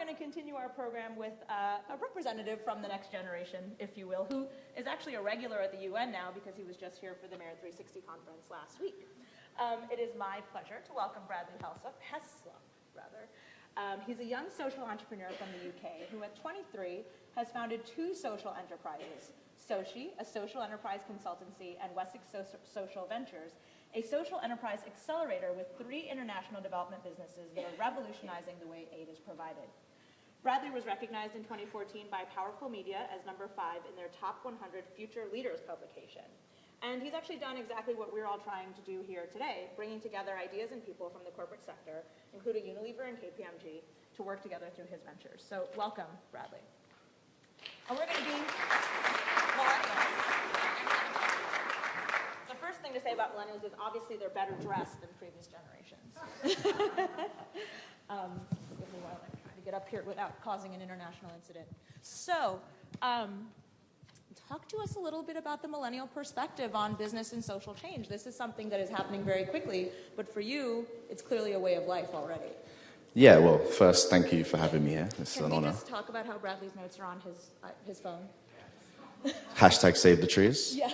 going to continue our program with a representative from the next generation, if you will, who is actually a regular at the UN now because he was just here for the Mayor 360 conference last week. It is my pleasure to welcome Bradley Heslop. He's a young social entrepreneur from the UK who at 23 has founded two social enterprises, Soci, a social enterprise consultancy, and Wessex Social Ventures, a social enterprise accelerator with 3 international development businesses that are revolutionizing the way aid is provided. Bradley was recognized in 2014 by Powerful Media as number 5 in their Top 100 Future Leaders publication. And he's actually done exactly what we're all trying to do here today, bringing together ideas and people from the corporate sector, including Unilever and KPMG, to work together through his ventures. So welcome, Bradley. And we're going to be millennials. The first thing to say about millennials is obviously they're better dressed than previous generations. Give me a while, I'm trying to get up here without causing an international incident. So, talk to us a little bit about the millennial perspective on business and social change. This is something that is happening very quickly, but for you, it's clearly a way of life already. Yeah, well, first, thank you for having me here. It's an honor. Can we just talk about how Bradley's notes are on his phone? Hashtag save the trees. Yeah.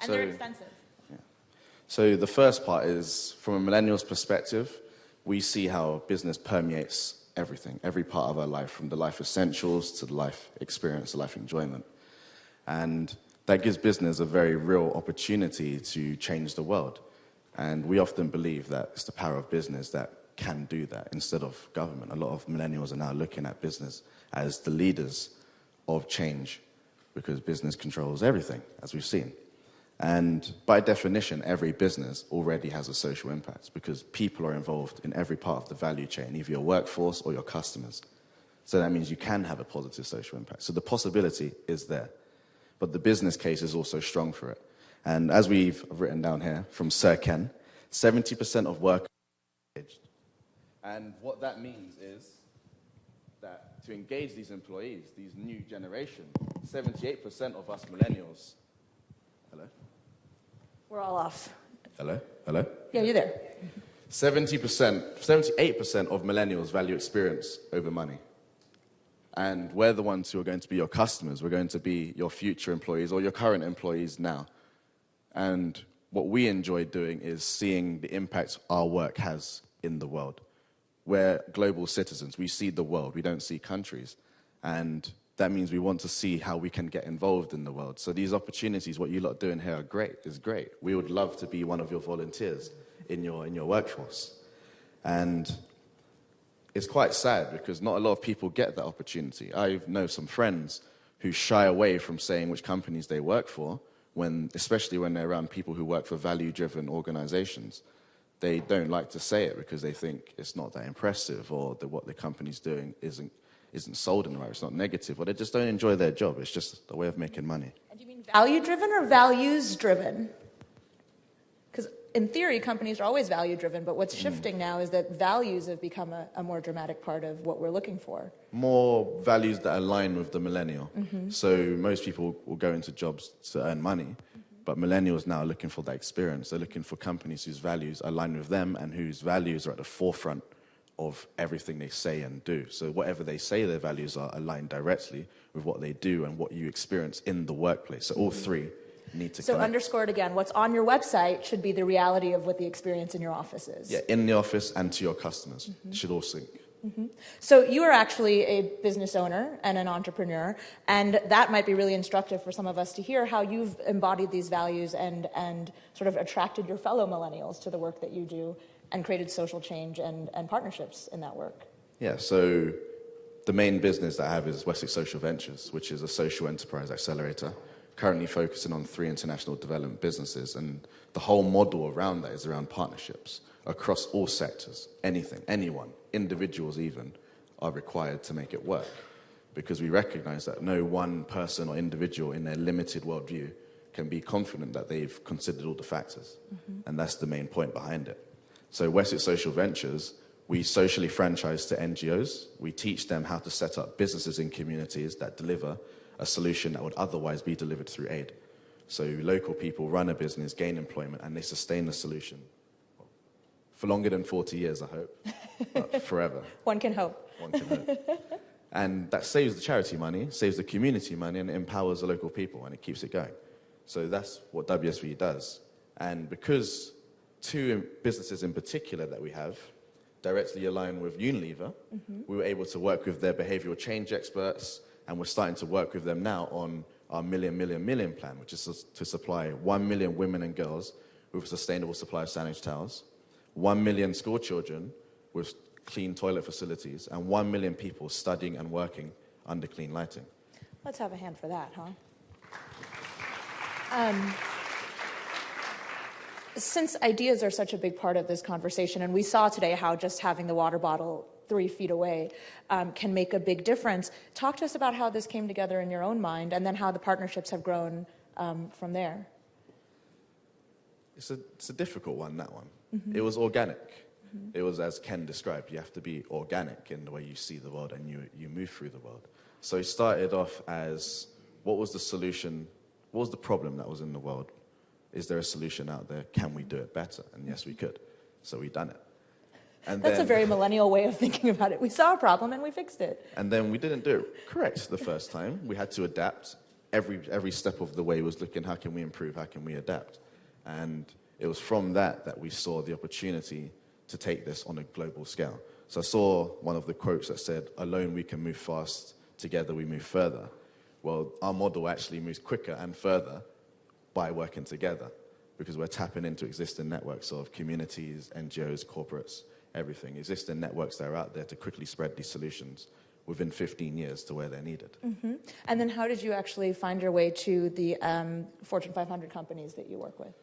And they're expensive. Yeah. So the first part is, from a millennial's perspective, we see how business permeates everything, every part of our life, from the life essentials to the life experience, the life enjoyment. And that gives business a very real opportunity to change the world. And we often believe that it's the power of business that can do that instead of government. A lot of millennials are now looking at business as the leaders of change because business controls everything, as we've seen. And by definition, every business already has a social impact because people are involved in every part of the value chain, either your workforce or your customers. So that means you can have a positive social impact. So the possibility is there. But the business case is also strong for it. And as we've written down here from Sir Ken, 70% of workers are engaged. And what that means is that to engage these employees, these new generation, 78% of us millennials. Hello? We're all off. Hello? Hello? Yeah, you're there. 78% of millennials value experience over money. And we're the ones who are going to be your customers. We're going to be your future employees or your current employees now. And what we enjoy doing is seeing the impact our work has in the world. We're global citizens. We see the world. We don't see countries. And that means we want to see how we can get involved in the world. So these opportunities, what you lot are doing here are great, is great. We would love to be one of your volunteers in your workforce. And it's quite sad because not a lot of people get that opportunity. I know some friends who shy away from saying which companies they work for, especially when they're around people who work for value-driven organizations. They don't like to say it because they think it's not that impressive or that what the company's doing isn't sold in the right, it's not negative, or they just don't enjoy their job. It's just a way of making money. And do you mean value-driven or values-driven? Because in theory, companies are always value-driven, but what's shifting now is that values have become a more dramatic part of what we're looking for. More values that align with the millennial. Mm-hmm. So most people will go into jobs to earn money, but millennials now are looking for that experience. They're looking for companies whose values align with them and whose values are at the forefront of everything they say and do. So whatever they say their values are aligned directly with what they do and what you experience in the workplace. So all three need to connect. So underscore it again, what's on your website should be the reality of what the experience in your office is. Yeah, in the office and to your customers. Mm-hmm. It should all sync. Mm-hmm. So you are actually a business owner and an entrepreneur, and that might be really instructive for some of us to hear how you've embodied these values and sort of attracted your fellow millennials to the work that you do and created social change and partnerships in that work. Yeah, so the main business that I have is Wessex Social Ventures, which is a social enterprise accelerator, currently focusing on 3 international development businesses. And the whole model around that is around partnerships across all sectors. Anything, anyone, individuals even, are required to make it work. Because we recognize that no one person or individual in their limited worldview can be confident that they've considered all the factors. Mm-hmm. And that's the main point behind it. So Wessex Social Ventures, we socially franchise to NGOs. We teach them how to set up businesses in communities that deliver a solution that would otherwise be delivered through aid. So local people run a business, gain employment, and they sustain the solution for longer than 40 years, I hope, but forever. One can hope. One can hope. And that saves the charity money, saves the community money, and it empowers the local people, and it keeps it going. So that's what WSV does. And because two businesses in particular that we have directly align with Unilever, we were able to work with their behavioral change experts, and we're starting to work with them now on our million plan, which is to supply 1 million women and girls with a sustainable supply of sandwich towels, 1 million school children with clean toilet facilities, and 1 million people studying and working under clean lighting. Let's have a hand for that, huh? Since ideas are such a big part of this conversation, and we saw today how just having the water bottle 3 feet away can make a big difference, talk to us about how this came together in your own mind, and then how the partnerships have grown from there. It's a difficult one, that one. It was organic. It was, as Ken described, you have to be organic in the way you see the world and you move through the world. So it started off as, what was the solution? What was the problem that was in the world? Is there a solution out there? Can we do it better? And yes, we could. So we've done it. And That's a very millennial way of thinking about it. We saw a problem and we fixed it. And then we didn't do it correct the first time. We had to adapt. Every step of the way was looking, how can we improve? How can we adapt? And it was from that we saw the opportunity to take this on a global scale. So I saw one of the quotes that said, alone we can move fast, together we move further. Well, our model actually moves quicker and further by working together, because we're tapping into existing networks of communities, NGOs, corporates, everything, existing networks that are out there to quickly spread these solutions within 15 years to where they're needed. And then how did you actually find your way to the Fortune 500 companies that you work with?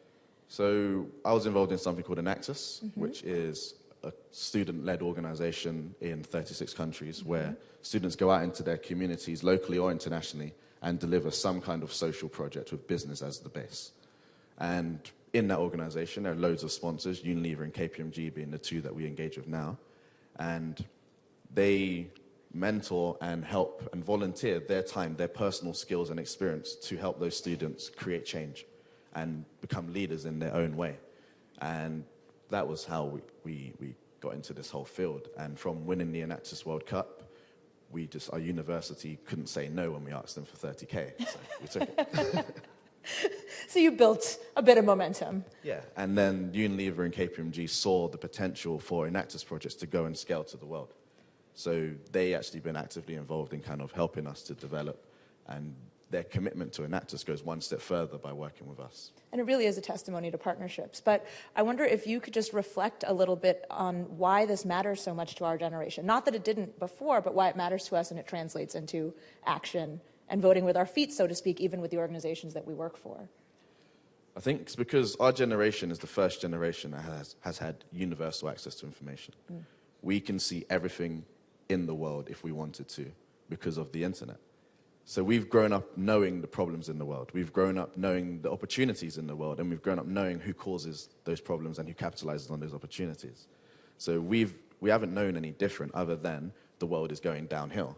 So I was involved in something called Enactus, which is a student-led organization in 36 countries where students go out into their communities, locally or internationally, and deliver some kind of social project with business as the base. And in that organization, there are loads of sponsors, Unilever and KPMG being the two that we engage with now. And they mentor and help and volunteer their time, their personal skills and experience to help those students create change and become leaders in their own way. And that was how we got into this whole field. And from winning the Enactus World Cup, our university couldn't say no when we asked them for 30K, so we took it. So you built a bit of momentum. Yeah, and then Unilever and KPMG saw the potential for Enactus projects to go and scale to the world. So they actually been actively involved in kind of helping us to develop, and their commitment to Enactus goes one step further by working with us. And it really is a testimony to partnerships. But I wonder if you could just reflect a little bit on why this matters so much to our generation. Not that it didn't before, but why it matters to us and it translates into action and voting with our feet, so to speak, even with the organizations that we work for. I think it's because our generation is the first generation that has had universal access to information. We can see everything in the world if we wanted to because of the internet. So we've grown up knowing the problems in the world. We've grown up knowing the opportunities in the world, and we've grown up knowing who causes those problems and who capitalizes on those opportunities. So we haven't known any different other than the world is going downhill,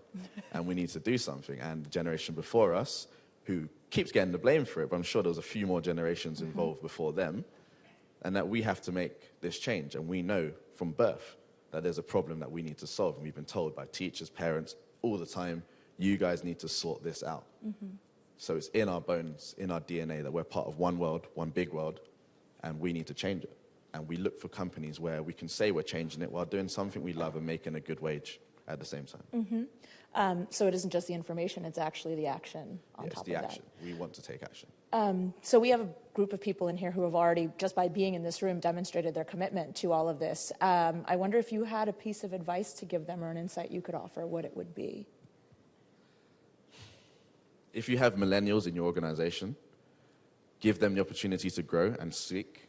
and we need to do something. And the generation before us, who keeps getting the blame for it, but I'm sure there was a few more generations involved before them, and that we have to make this change. And we know from birth that there's a problem that we need to solve, and we've been told by teachers, parents, all the time, you guys need to sort this out. So it's in our bones, in our DNA, that we're part of one world, one big world, and we need to change it. And we look for companies where we can say we're changing it while doing something we love and making a good wage at the same time. So it isn't just the information, it's actually the action on top of that. Yes, the action. We want to take action. So we have a group of people in here who have already, just by being in this room, demonstrated their commitment to all of this. I wonder if you had a piece of advice to give them or an insight you could offer, what it would be. If you have millennials in your organization, give them the opportunity to grow and speak.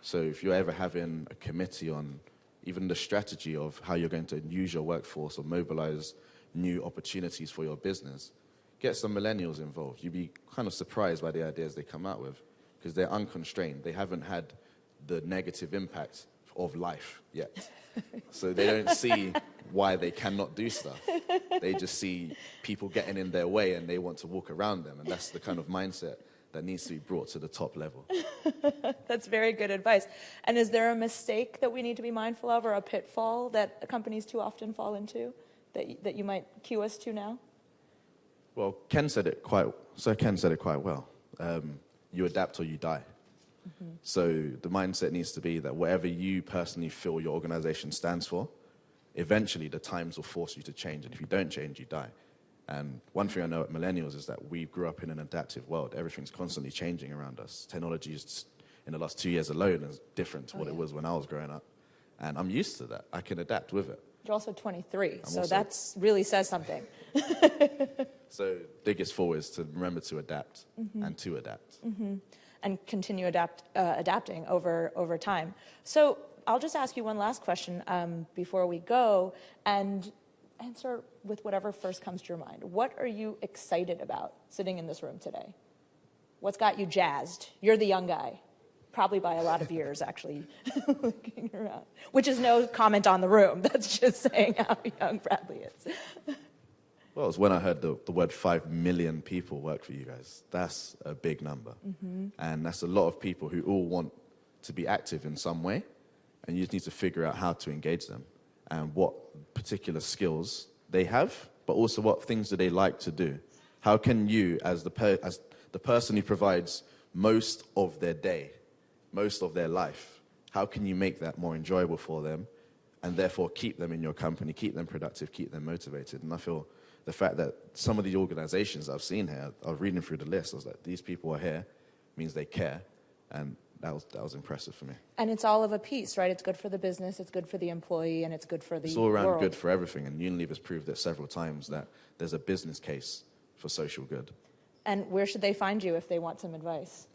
So if you're ever having a committee on even the strategy of how you're going to use your workforce or mobilize new opportunities for your business, get some millennials involved. You'd be kind of surprised by the ideas they come out with because they're unconstrained. They haven't had the negative impact of life yet. So they don't see why they cannot do stuff. They just see people getting in their way and they want to walk around them. And that's the kind of mindset that needs to be brought to the top level. That's very good advice. And is there a mistake that we need to be mindful of, or a pitfall that companies too often fall into that you might cue us to now? Well, Ken said it quite well. You adapt or you die. Mm-hmm. So the mindset needs to be that whatever you personally feel your organization stands for, eventually the times will force you to change. And if you don't change, you die. And one thing I know at Millennials is that we grew up in an adaptive world. Everything's constantly changing around us. Technology is, in the last 2 years alone, is different to what it was when I was growing up. And I'm used to that. I can adapt with it. You're also 23, so that really says something. So biggest four is to remember to adapt and to adapt. Mm-hmm. And continue adapting over time. So I'll just ask you one last question before we go, and answer with whatever first comes to your mind. What are you excited about sitting in this room today? What's got you jazzed? You're the young guy, probably by a lot of years, actually, looking around. Which is no comment on the room. That's just saying how young Bradley is. Well, it's when I heard the word 5 million people work for you guys. That's a big number. Mm-hmm. And that's a lot of people who all want to be active in some way. And you just need to figure out how to engage them and what particular skills they have, but also what things do they like to do. How can you, as the person who provides most of their day, most of their life, how can you make that more enjoyable for them and therefore keep them in your company, keep them productive, keep them motivated? And I feel the fact that some of the organizations I've seen here, I was reading through the list, I was like, these people are here, means they care, and that was impressive for me. And it's all of a piece, right? It's good for the business, it's good for the employee, and it's good for the world. It's all around good for everything, and Unilever's proved it several times that there's a business case for social good. And where should they find you if they want some advice?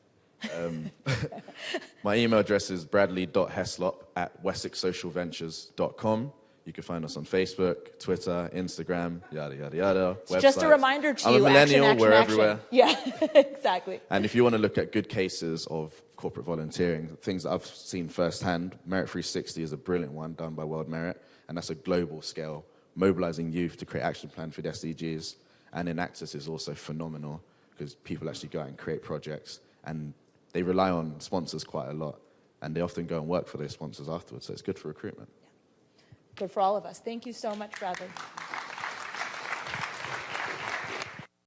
My email address is bradley.heslop@wessexsocialventures.com. You can find us on Facebook, Twitter, Instagram, yada, yada, yada. It's just a reminder to I'm you, a millennial, action, we're action. everywhere. Yeah, exactly. And if you want to look at good cases of corporate volunteering, things that I've seen firsthand, Merit 360 is a brilliant one done by World Merit, and that's a global scale, mobilizing youth to create action plan for the SDGs. And Enactus is also phenomenal because people actually go out and create projects, and they rely on sponsors quite a lot, and they often go and work for those sponsors afterwards, so it's good for recruitment. Good for all of us. Thank you so much, Bradley.